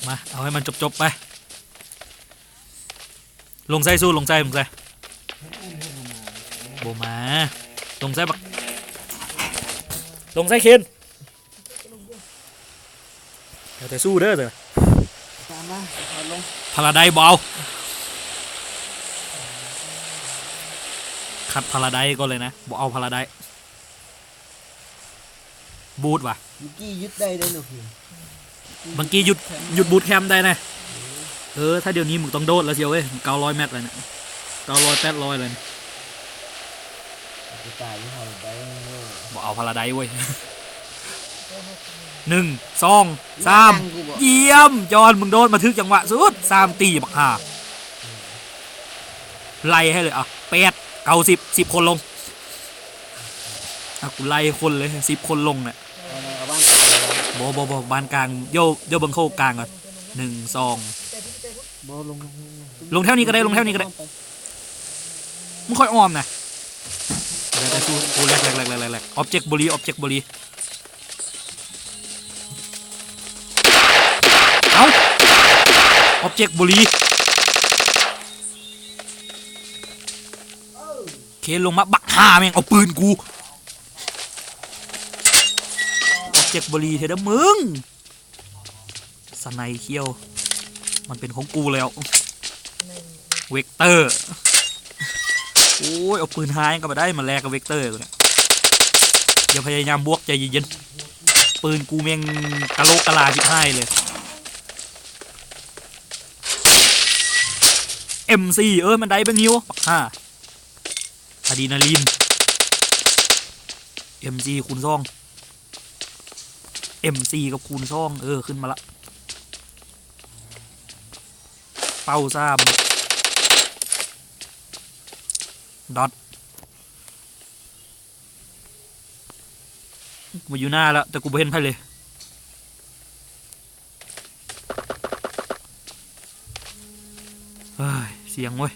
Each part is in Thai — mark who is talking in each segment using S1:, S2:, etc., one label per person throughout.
S1: มาเอาให้มันจบไปลงไส้สู้ลงไส้โบมาลงไส้บักลงไส้เคนแต่สู้เด้อเถอะพาราไดเบาขัดพาราไดก็เลยนะบอกเอาพาราไดบูทว่ะ
S2: เมื่อกี้ยึดได้เลยหนู
S1: เมื่อกี้หยุดบูทแคมป์ได้นะถ้าเดี๋ยวนี้มึงต้องโดดแล้วเชียวเว้ย900 เมตรเลยนะ900 800เลยบอกเอาพาราไดเว้ย1 2 3เยี่ยมจอนมึงโดนมาถึงจังหวะสุด3ตีบักห่าไล่ให้เลย8 9 10คนลงกูไล่คนเลย10คนลงเนี่ยบบ้านกลางโยบังโคกลางก่อน1 2ลงเท่านี้ก็ได้มึงค่อยอ้อมนะแต่สู้กูแรกออบเจกต์บรีเอ้าออบเจกต์บรีเคลงมาบักห่าแม่งเอาปืนกูออบเจกต์บรีเถอะมึงสไนเคียวมันเป็นของกูแล้วเวกเตอร์โอ้ยเอาปืนหายก็มาได้มาแลกกับเวกเตอร์กูเนี่ยอย่าพยายามบวกใจเย็นๆปืนกูแม่งกะโลกะลาชิบหายเลย MC มันได้เป็นนิ้วปัก5อะดรีนาลีน MC คูณ2 MC กับคูณ2ขึ้นมาละเป้าซ้ำดอทมาอยู่หน้าแล้วแต่กูไม่เห็นไพ่เลยเสียงเว้ย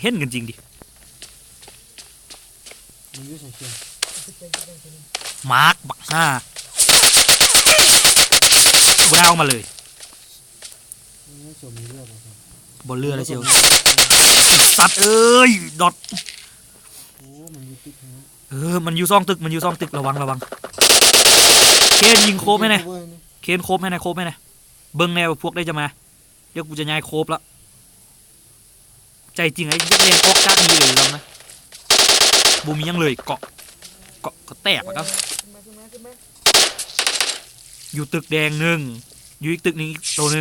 S1: เห็นกันจริงดิมาร์กบัก5กูได้ออกมาเลยบนเรือเลยเชียวสัตว์ดอทมันอยู่ซ่องตึกระวังเคนยิงโคบให้หน่อยเคนโคบให้หน่อยเบิ้งแนวพวกได้จะมาเดี๋ยวกูจะย้ายโคบแล้วใจจริงไอ้ยักษ์เรียนออกจากนี้เลยแล้วนะบูมียังเลยเกาะก็แตกแล้วครับอยู่ตึกแดง1อยู่อีกตึกนี้ตัว1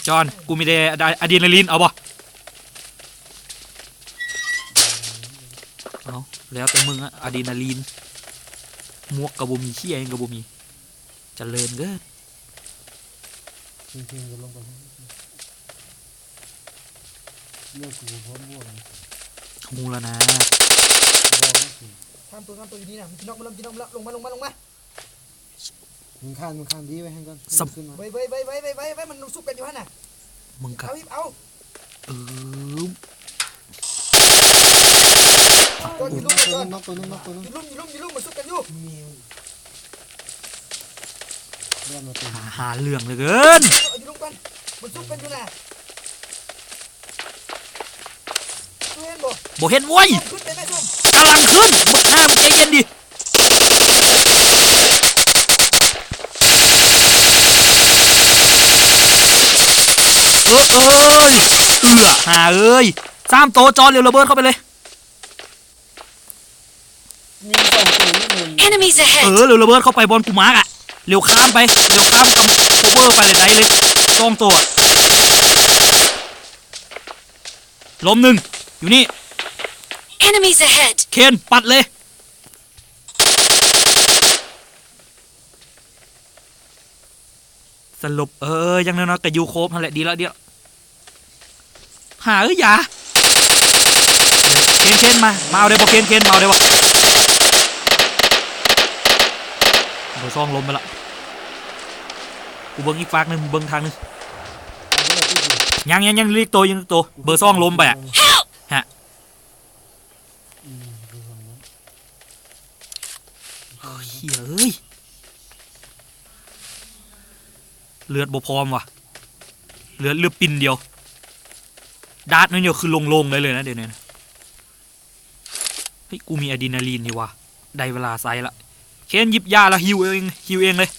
S1: จอนกูมีแต่อะดรีนาลีนเอาบ่เอาแล้วแต่มึงอะดรีนาลีนมวกกับบูมีขี้เองกับบูมีเจริญเกินงูแล้วนะ
S2: ข้ามตัวอยู่นี่นะมึงกินนกมาลงมามึงข้ามดีไว้ให้ก่อนไว้มันสู้กันอยู่ฮะน่ะ
S1: มึงกับ
S2: เอาอยู่ลุ่มมันสู้กันอยู่
S1: หาเรื่องเลยเกิน
S2: อยู่ลุ่มกันมันสู้กันอยู่น่ะ
S1: บ่เห็นว้ยกำลังขึ้นมึงห้ามใจเย็นดิหา3 โตจอนเร็วระเบิดเข้าไปเลยเร็วระเบิดเข้าไปบอลกูมาร์กอะเร็วข้ามกับโคเวอร์ไปเลยได้เลย2 ตัวล้ม1อยู่นี่เคนปัดเลยสรุปยังน้อยๆกับยูโคบนั่นแหละดีแล้วเดี๋ยวหาอย่าเคนมาเอาได้บ่เคนมาเอาได้บ่เบอร์2ล้มไปละกูเบิ้งอีกฝากนึงเบิ้งทางนึงยังเรียกตัวเบอร์2ล้มไปอะฮะ ฮียเอ้ยเลือดบ่พร้อมว่ะเลือดปิ่นเดียวดาร์ทนั่นเดียวคือลงเลยนะเดี๋ยวนี้เฮ้ยกูมีอะดรีนาลีนนี่ว่ะได้เวลาใส่ละเคนหยิบยาแล้วฮิวเองเลย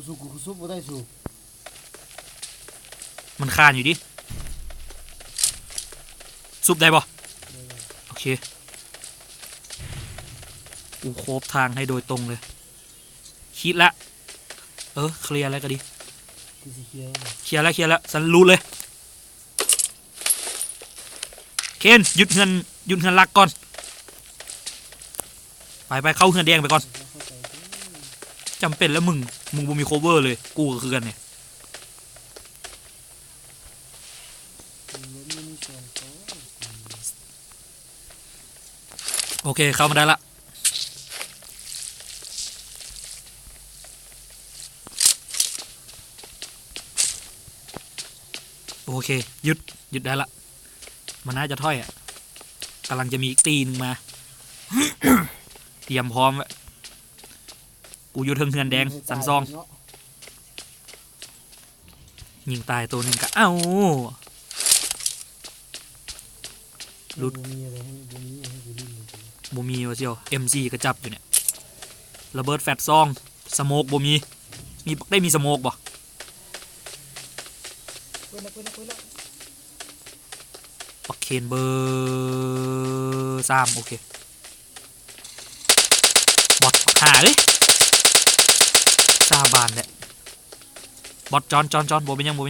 S2: สู้กูสู้บ่ได้สู้
S1: มันคานอยู่ดิซุปได้ป่ะโอเคกูโคบทางให้โดยตรงเลยคิดละเคลียร์แล้วก็ดี
S2: กูสิเคลียร์
S1: เคลียร์แล้วสันรู้เลยเคนหยุดเงินลักก่อนไปเข้าเงินแดงไปก่อนจำเป็นแล้วมึงบ่มีโคเวอร์เลยกูก็คือกันเนี่ยโอเคเข้ามาได้ละโอเคหยุดได้ละมันน่าจะถ้อยอ่ะกำลังจะมีอีกตีนึงมา เตรียมพร้อมไว้กูอยู่เทิงเฮือนแดงสันซองยิงตายตัวหนึ่งก็เอ้าลุดบ่มีวะเชียว MC ก็จับอยู่เนี่ยระเบิดแฟตซองสโมกบ่มีได้มีสโมกบ่ปักเคนเบอร์3โอเคบอทหาเลยซาบานแหละบอทจอนบ่เป็นยังบอท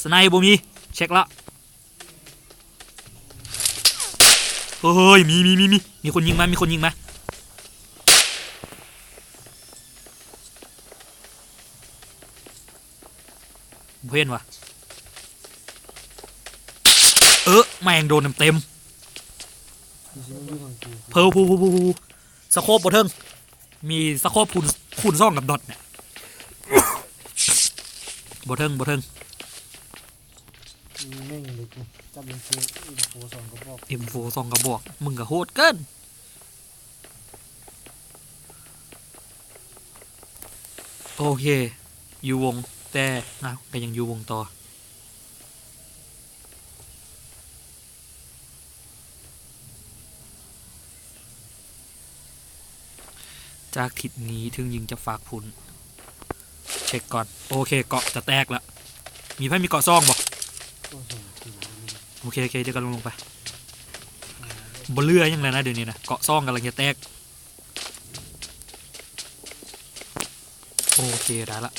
S1: สไนบ่มีเช็คละเฮ้ยมีคนยิงมาเพื่อนวะแม่งโดนเต็มเพลพูสโคปบอเทิงมีสโคปคูณซ่องกับดอทเนี่ยบอเทิง
S2: แม่งเลยกูจับเป็นเฟ
S1: อิมโฟสองกระบอกมึงก็โหดเกินโอเคอยู่วงแต่ก็ยังอยู่วงต่อจากทิศนี้ถึงยิงจะฝากพุนเช็คก่อนโอเคเกาะจะแตกแล้วมีเกาะซ่องบ่โอเคเดี๋ยวกันลงไปบนเรือยังไงนะเดี๋ยวนี้นะเกาะซ่องกำลังจะแตกโอเคได้ละ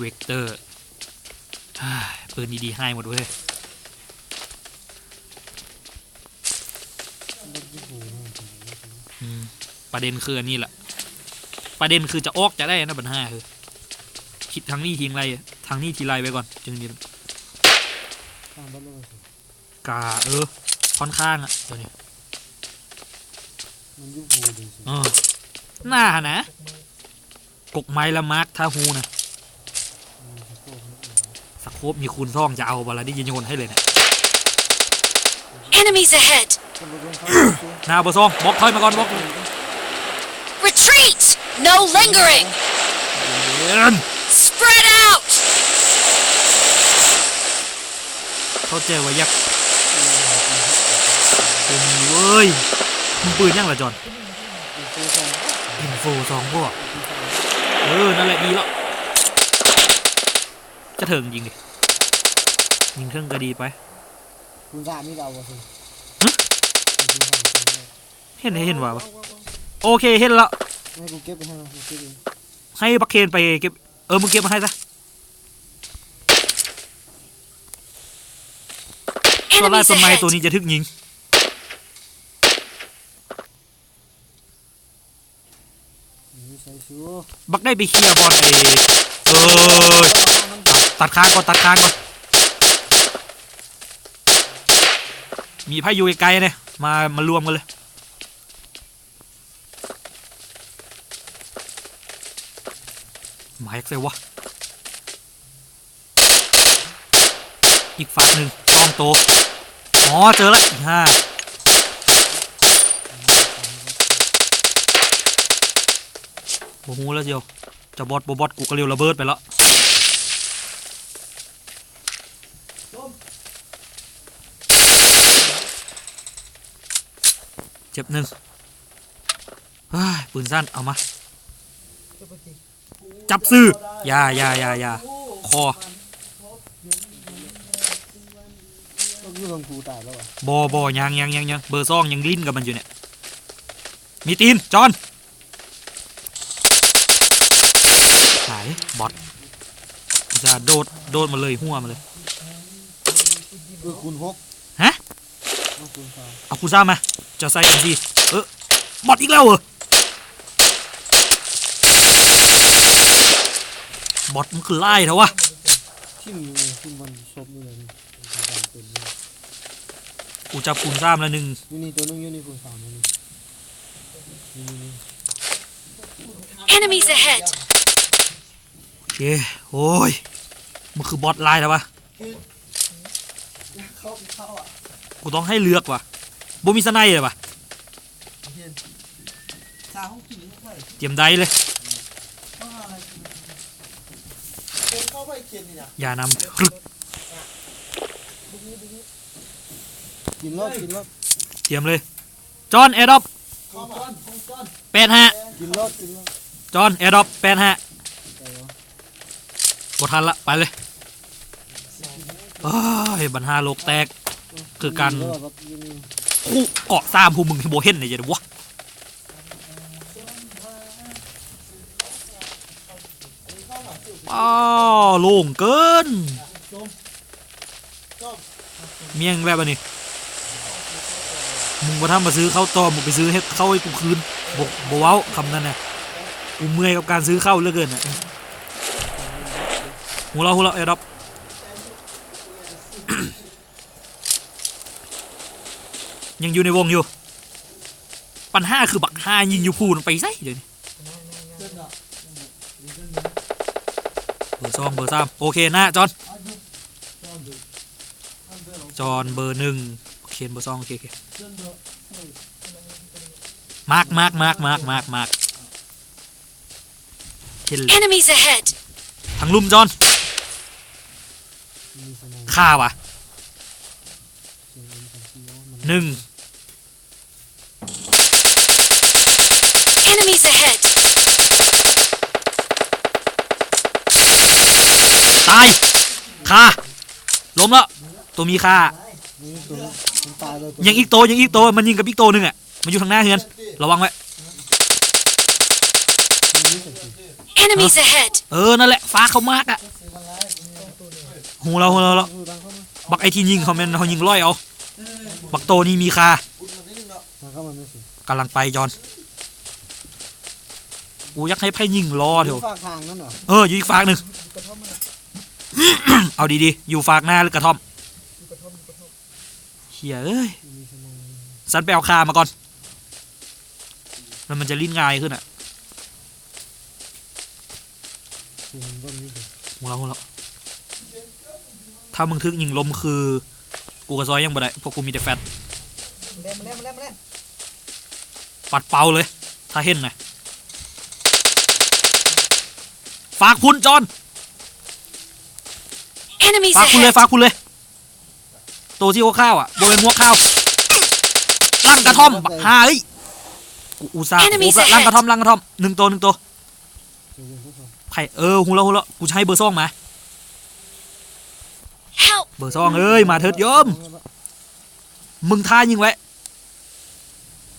S1: เวกเตอร์ปืนดีๆให้หมดเว้ยประเด็นคืออันนี้แหละประเด็นคือจะออกจะได้นะปัญหาคือคิดทางนี้ทีไรทางนี้ทีไรไปก่อนจึงนี้กาค่อนข้างอ่ะตัวนี้หน้านะกกไม้ละมาร์กท่าฮูนะสโคปมีคูณซ่องจะเอาบอลได้ยินโยนให้เลยนะ
S3: Enemies ahead
S1: หน้าบอซ่องบล็อกถอยมาก่อนบล็อก
S3: Retreat no lingering Spread out
S1: เขาเจอว่ายักษ์เป็นเว้ยมึงปืนยังล่ะจอนอินโฟ2พวกนั่นแหละดีแล้วจะถึงยิงดิยิงเครื่องก็ดีไป
S2: คุณสามีเราสิ
S1: เห็นว่าวะโอเคเห็นแล้ว
S2: ให้กูเก็บไป
S1: ให้บักเคนไปเก็บมึงเก็บมาให้ซะตัวไล่ต้นไม้ตัวนี้จะทึกยิงบักได้ไปเคลียร์บอลตัดค้างก่อนมีไพ่อยู่ไกลๆเนี่ยมารวมกันเลยหมายเซลวะอีกฝากหนึ่งต้องโต อ๋อเจอแล้วฮ่าโอ้โหแล้วเจียวจะบอสกูก็เร็วระเบิดไปแล้วเจ็บหนึ่งปืนสั้นเอามาจับซื้ออย่าคอ
S2: ต้องยืนกูตายแล้ววะ
S1: บยังเบอร์ซ่องยังลิ้นกับมันอยู่เนี่ยมีตีนจอนหายบอทจะโดดมาเลยหัวมาเลย
S2: คูณ6
S1: ฮะ
S2: คูณ3
S1: เอาคูซ่ามาจะใส่กันทีบอทอีกแล้วเหรอบอทมันคือไล่เถอะวะ
S2: ทิ่มทิ่มมันซบนี่เลยนี่
S1: กูจับคูซ่ามาแล้วหนึ่ง
S2: นี่ตัวนึงอยู่นี่คูณ3นี่
S3: Enemies ahead!
S1: โอเคโอ้ยมันคือบอทไล่เถอะวะกูต้องให้เลือกว่ะบ่มีสไนเลยวะเตรียมได้เลยอย่านำ
S2: กินรถ
S1: เตรียมเลยจอนแอร์ดรอป85
S2: กินรถ
S1: จอนแอร์ดรอป85กดทันละไปเลยบัญหาโลกแตกคือการคู่เกาะซ้ำผู้มึงที่โบเห็นเนี่ยจะวะโล่งเกินเมียงแบบนี้มึงมาทำมาซื้อข้าวต้มมึงไปซื้อให้เข้าให้กูคืนบอกว้าวคำนั้นนะกูเมื่อยกับการซื้อข้าวเหลือเกินนะหัวเราแอร์ดรอป ยังอยู่ในวงอยู่ปัญหาคือบักห้ายิงอยู่พูนไปไซเดี๋ยวนี้เบอร์สามโอเคนะจอนเบอร์หนึ่งเขียนเบอร์สองโอเคมาร์กเห็นเลย
S3: Enemies ahead!
S1: ทางลุ่มจอนฆ่าวะ1
S3: Enemies ahead!
S1: ตายฆ่าล้มแล้วตัวมีฆ่า
S2: นี่ตัวมันตายเลย
S1: ยังอีกโตมันยิงกับอีกโตนึงอ่ะมันอยู่ทางหน้าเฮือนระวังไว้
S3: Enemies ahead!
S1: นั่นแหละฟ้าเขามากอ่ะหูเราบักไอที่ยิงเขาแม่นเขายิงร้อยเอาบักโตนี่มีค่ากำลังไปจอนกูอยากให้ไพ่ยิงรอเถอะ
S2: ฝากทางนั่นเหรอ
S1: อยู่อีกฝากหนึ่ง เอาดีๆอยู่ฝากหน้าหรือกระท่อมเฮียสันไปเอาคามาก่อนแล้วมันจะลิ้นง่ายขึ้นอ่ะหัวเราถ้ามึงทึกยิงลมคือกูกระซอยยังบ่ได้เพราะกูมีแต่แฟตปัดเป่าเลยถ้าเห็นไงฝากคุณจอน
S3: Enemies
S1: ฝากคุณเลยตัวที่หัวข้าวอ่ะโบเป็นหัวข้าวลั่งกระท่อมหากูอุตส่าห์ลั่งกระท่อมหนึ่งตัวไผ่หูละกูจะให้เบอร์ซ่องมา
S3: Help!
S1: เบอร์ซ่องมาเถิดโยมมึงท่ายิงไว้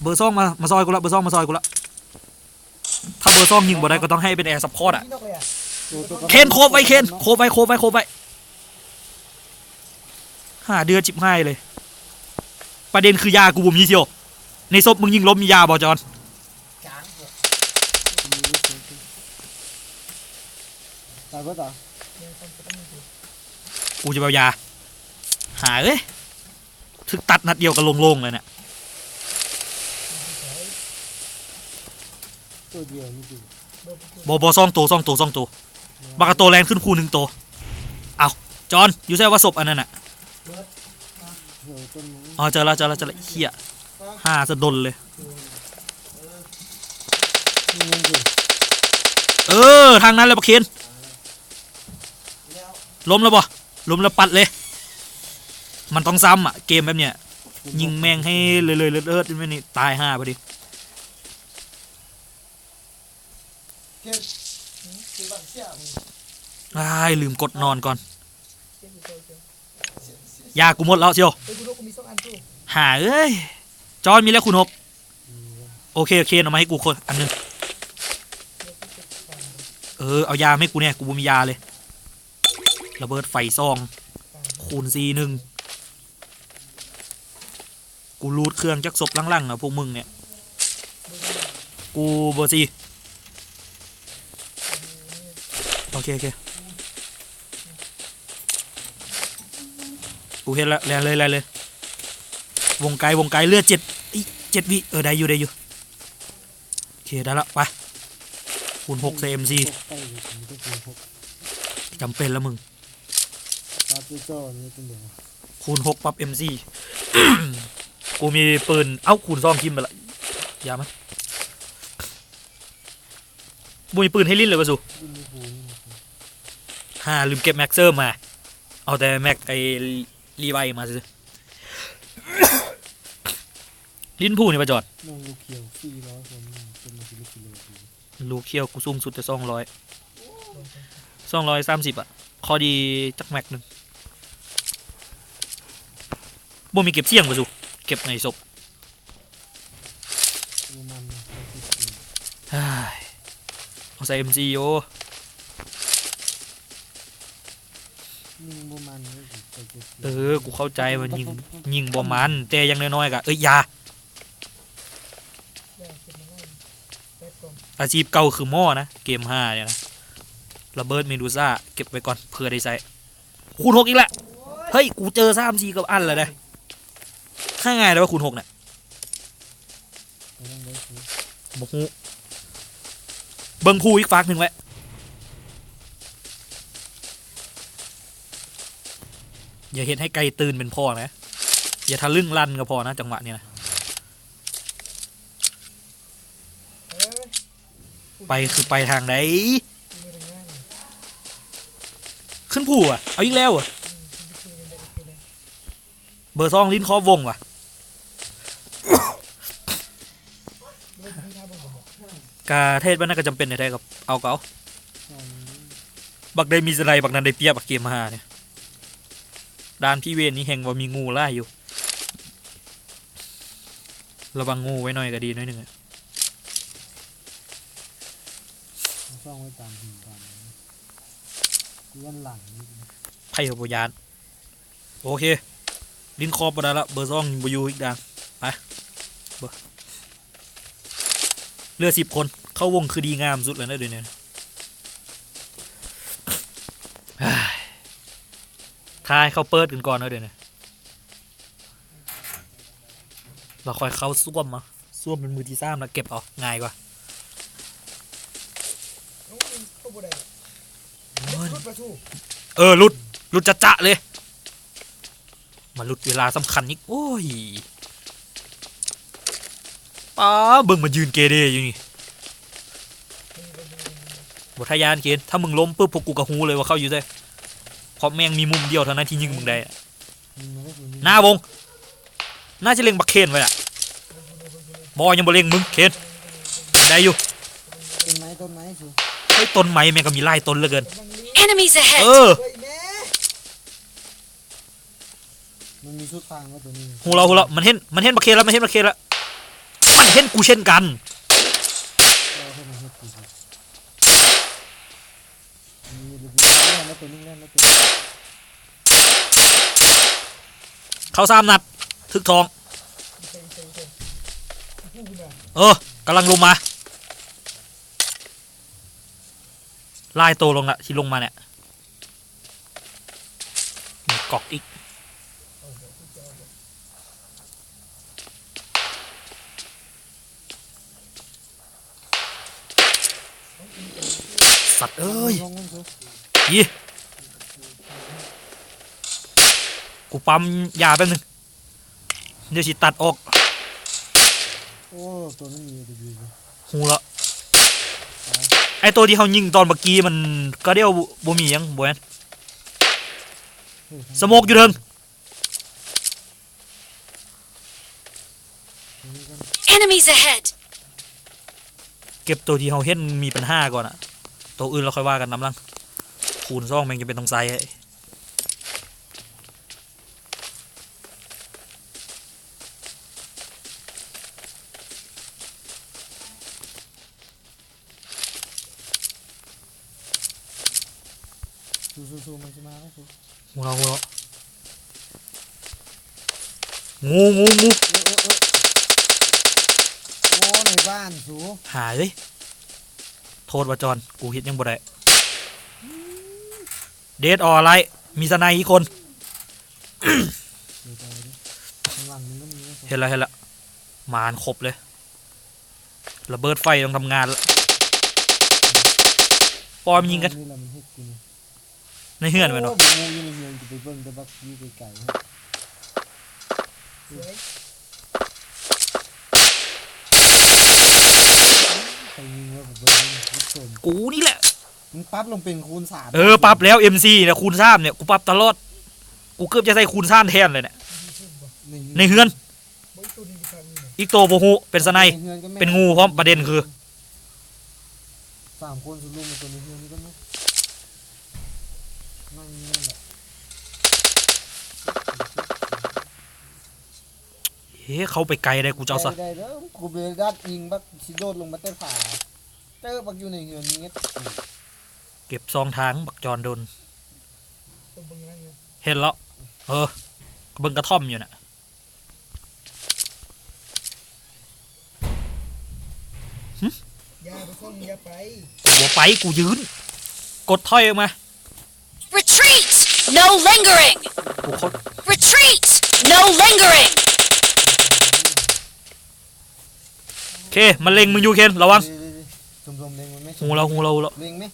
S1: เบอร์ซ่องมาซอยกูละถ้าเบอร์ซ่องยิงบ่ได้ก็ต้องให้เป็นแอร์ซัพพอร์ตอ่ะเคนโคบไว้หาเดือดจิบให้เลยประเด็นคือยากูบ่มีเชียวในศพมึงยิงล้มมียาบ่จอนกูจะเอายาหาถึกตัดนัดเดียวกับโล่งๆเลยเนี่ย
S2: ตัวเดียวนี่จริง
S1: บซ่องตัวบักกะโตแรงขึ้นคู1 ตัวเอาจอนอยู่ใช่ว่าศพอันนั้นน่ะ อ๋อเจอแล้วเหี้ยห้าสะดนเลยเออทางนั้นเลยปะเคนล้มแล้วบ่ล้มแล้วปัดเลยมันต้องซ้ำอ่ะเกมแบบเนี้ยยิงแมงให้เลยเลิศไม่นี่ตายห้าพอดีอ้ายลืมกดนอนก่อนยากูหมดแล้วเชียวหาเอ้ยจอนมีแล้วคุณหกโอเคเอามาให้กูคนอันนึงเอายาให้กูเนี่ยกูมียาเลยระเบิดไฟซองคูณC1กูรูดเครื่องจักศพลังๆอ่ะพวกมึงเนี่ยกูเบอร์ซีโอเคกูเห็นแล้วแรงเลยวงไกลเลือด7 วิได้อยู่โอเคได้ละไปคูณ6 CMC จำเป็นแล้วมึงคูณ6ปรับ MC กูมีปืนคูณซ่องคิมไปละยามั้ยบุมีปืนให้ลิ้นเลยวะสุลืมเก็บแม็กเซอร์มาเอาแต่แม็กไอรีไวมาสิลิ้นผู้นี่ประจอดลูกเคียวกูสูงสุดจะ230อ่ะคอดีจักแม็กนึงบ่มีเก็บเสี่ยงป่ะสุเก็บในศพเอาใส่ MC โอกูเข้าใจว่ายิงบ่มันแต่ยังน้อยๆกะยาอาชีพเก่าคือหม้อนะเกม5เนี่ยนะระเบิดเมดูซ่าเก็บไว้ก่อนเผื่อได้ใส่คูณ6อีกละเฮ้ยกูเจอ3-4กับอันเลยนะข้างไงแล้วว่าคูณ6เนี่ยบกฮูเบิ้งพูอีกฝากหนึ่งไว้อย่าเห็นให้ไกลตื่นเป็นพ่อนะอย่าทะลึ่งลั่นก็พอนะจังหวะนี้นะไปคือไปทางไหนขึ้นผู้อ่ะเอาอีกแล้วอ่ะเบอร์ซองลิ้นคอวงว่ะกาเทศว่าน่าจะจำเป็นในไทยกับเอาเก๋าบักได้มีสไลบักนั้นได้เปรียบบักเกม5เนี่ยด้านพี่เวนนี่แห่งว่ามีงูไล่อยู่ระวังงูไว้หน่อยก็ดีหน่อยหนึ่งซ่องไว้ตามหินตามหลังไพ่พยานโอเคลิ้นคอปได้ละเบอร์ซ่องบยูอีกดังไปเรือ10 คนเข้าวงคือดีงามสุดเลยนะเดี๋ยวนี้ทายเขาเปิดกันก่อนนะเดี๋ยวนี้เราคอยเข้าซ่วมมาซ่วมเป็นมือที่3แล้วเก็บเอาง่ายกว่าลุดจะเลยมาลุดเวลาสำคัญนิดโอ้ยป้าเบิ่งมายืนเกเรอยู่นี่บททายานเกณฑ์ถ้ามึงล้มปุ๊บพวกกูกระหูเลยว่าเข้าอยู่ได้เพราะแม่งมีมุมเดียวเท่านั้นที่ยิงมึงได้หน้าวงน่าจะเล็งบักเคนไว้อะบอยังบ่เล็งมึงเคนได้อยู่ต้นไม้เฮ้ยต้นไม้แม่งก็มีไล่ต้นเหลือเกิน
S3: Enemies ahead
S2: มันมีชุดทางว่าตัวนี้
S1: หูเรามันเห็นบักเคนแล้วมันเห็นกูเช่นกันเข้า3 นัดทึกทองกำลังลงมาไล่โตลงละที่ลงมาเนี่ยกอกอีกสัตว์เอ้ยยี่กูปั๊มยาแป๊บนึง เดี๋ยวสิตัดออก
S2: โอ้ตัวนี้มีดีเลย
S1: หูละไอตัวที่เขายิงตอนเมื่อกี้มันก็เดียวบ่มีหยังบ่แม่นสโมกอยู่เทิง
S3: Enemies ahead!
S1: เก็บตัวที่เขาเห็นมีปัญหาก่อนอะตัวอื่นเราค่อยว่ากันน้ำลังคูณซ่องแม่งจะเป็นตรงไซส์
S2: สู้มันจะมาแล้วสู้
S1: งูเรางู
S2: โอ้ในบ้านสู้
S1: หายเลยโทษว่าจอนกูคิดยังบ่ได้เดดอออะไรมีสไนอีกคน
S2: ข้างหลังมันก็มี
S1: เห็นแล้วมานครบเลยระเบิดไฟต้องทำงานแล้วปอมยิงกัน
S2: นี่แหละมันเฮ็ดกู
S1: ในเฮือนไปเนาะ
S2: งูอยู่ในเฮือนจะไปเบิ่งแต่บักอยู่ไกลๆ ไปยิงว่าผมเป็นลูกโจม
S1: กูนี่แหละ
S2: มึงปั๊บลงเป็นคูณ3
S1: ปรับแล้ว MC เนี่ยคูณ3เนี่ยกูปรับตลอดกูเกือบจะใส่คูณ3แทนเลยเนี่ยในเฮือนอีกตัวโบฮูเป็นสไนเป็นงูพร้อมประเด็นคือ
S2: 3 คนสุดลุมตัวในเฮือนนี่ก็ไม่นั่งนี่แหละ
S1: เฮ้เขาไปไกลได้กูเจ้าซะ
S2: ได้เด้อกูเบลดัดยิงบักสิโดดลงมาเต้ขาเจอบักอยู่ในเฮือนนี่เงี้ย
S1: เก็บซองทางบักจอนโดนเห็นแล้วเบิ่งกระท่อมอยู่น่ะ
S2: อย่าไปส่งอย่าไป
S1: กูไปกูยืนกดถอยออกมา
S3: Retreat! No lingering!
S1: กูเขา
S3: Retreat! No lingering!
S1: โอเคมันเล็งมึงอยู่เคนระวัง
S2: ชมๆเล็งมันไหม
S1: หูเรา
S2: เล็งไหม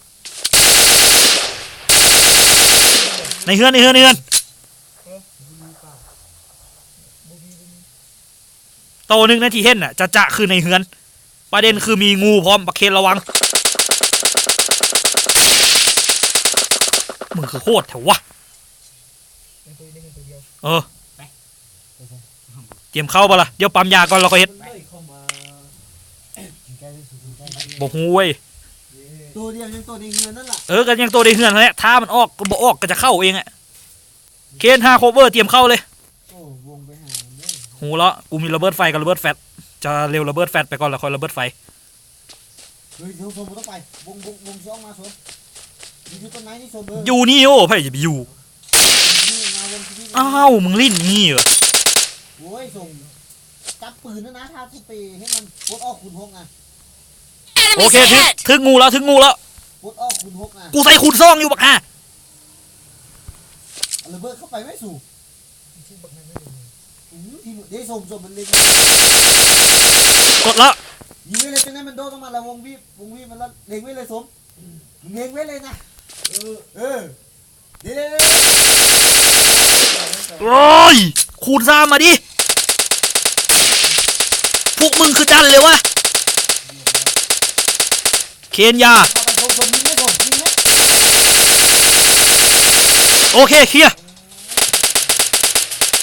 S1: ในเฮือนตัวหนึ่งนะที่เห็นน่ะจะคือในเฮือนประเด็นคือมีงูพร้อมบักเคนระวังมึงคือโคตรแถววะเตรียมเข้าปะล่ะเดี๋ยวปั๊มยาก่อนเราก็เฮ็ดบอกงูเว้ย
S2: ตัวเดียวยังตัวในเฮือนนั่นแหละ
S1: กันยังตัวในเฮือนแหละถ้ามันออกก็บอกออกก็จะเข้าเองอะเคน5 cover เตรียมเข้าเลย
S2: โอ้วงไปหามันเด้อ
S1: หูละกูมีระเบิดไฟกับระเบิดแฟตจะเร็วระเบิดแฟตไปก่อนแล้วค่อยระเบิดไฟ
S2: เฮ้ยเดี๋ยวโซมต้องไปวงช่องมาโซมอยู่ต้นไม้นี่โซมเบอร์
S1: อยู่นี่โอ้ไพ่จะไปอยู่
S2: นี่มาวงที่นี่
S1: อ้าวมึงลิ้นงี้เหรอ
S2: โอ้ยส่งจับปืนนะถ้าทุบปีให้มันปลดออกคูณ6อ่ะ
S1: โอ
S3: Enemies
S1: เคถึง
S3: ahead!
S1: ถึงงูแล้ว
S2: ปลดออกคูณ6อ่ะ
S1: กูใส่คูณซ่องอยู่บักฮะ
S2: เอาระเบิดเข้าไปไม่สู่ทีมเดี๋ยวส่งมันเล็ง
S1: กดแล้ว
S2: ยิงไว้เลยเป็นไงมันโดนต้องมาแล้ววงวีมันแล้วเล็งไว้เลยสมเล็งไว้เลยนะเดี๋ยว
S1: โอ้ยคูณซ่ามาดิพวกมึงคือดันเลยวะเคนยา
S2: เอาไปส่งยิงไหมส่งยิงไหม
S1: โอเคเคลียร์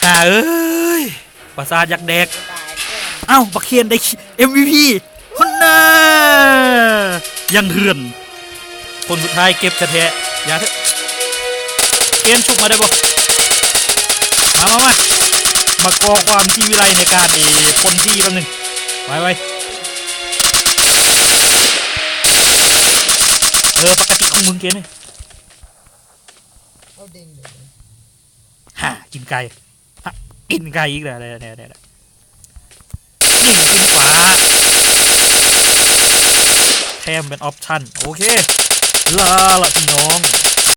S1: เอ้ยประสาทอยากแดกเอ้าบักเคนได้ MVP คนน่ายังเถื่อนคนสุดท้ายเก็บแท้ๆอย่าเถอะเคนชุบมาได้บ่มากอความที่วิไลในการคนที่แป๊บนึงไว้ปกติของมึงเคนเนี่ย
S2: เอาเด้งเลย
S1: กินไก่กินไก่อีกแล้วเนี่ยยิงขึ้นฟ้าแทมเป็นออปชั่นโอเคลาละพี่น้อง